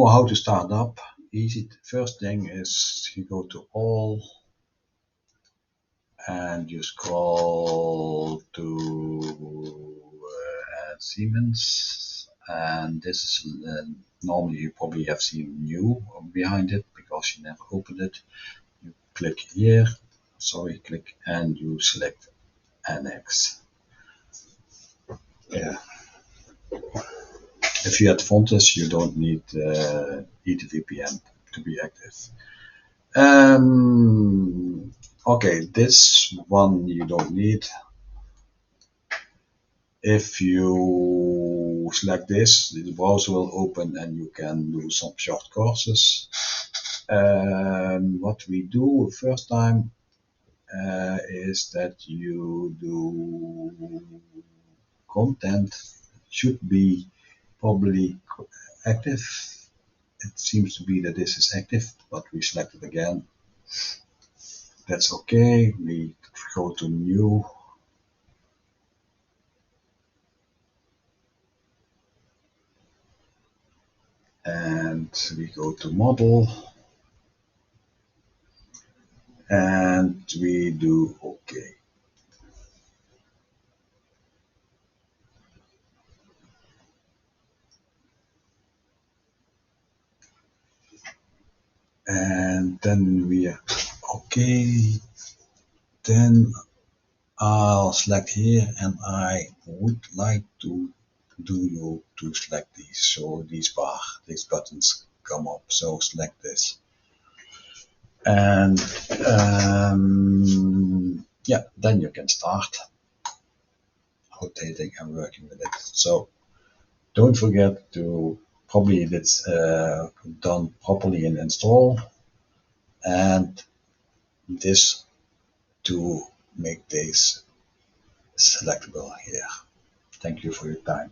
how to start up. Easy. First thing is you go to all and you scroll to Siemens, and this is normally you probably have seen new behind it because you never opened it. You click here, click, and you select NX. Yeah. If you had Fontes, you don't need ETVPN to be active. Okay, this one you don't need. If you select this, the browser will open and you can do some short courses. What we do first time is that you do content should be probably active. It seems to be that this is active, but we select it again. That's okay. We go to new. And we go to model. And we do okay. And then we are okay. Then I'll select here, and I would like to select these. So these buttons come up. So select this. And yeah, then you can start rotating and working with it. So don't forget to probably it's done properly in install, and this to make this selectable here. Thank you for your time.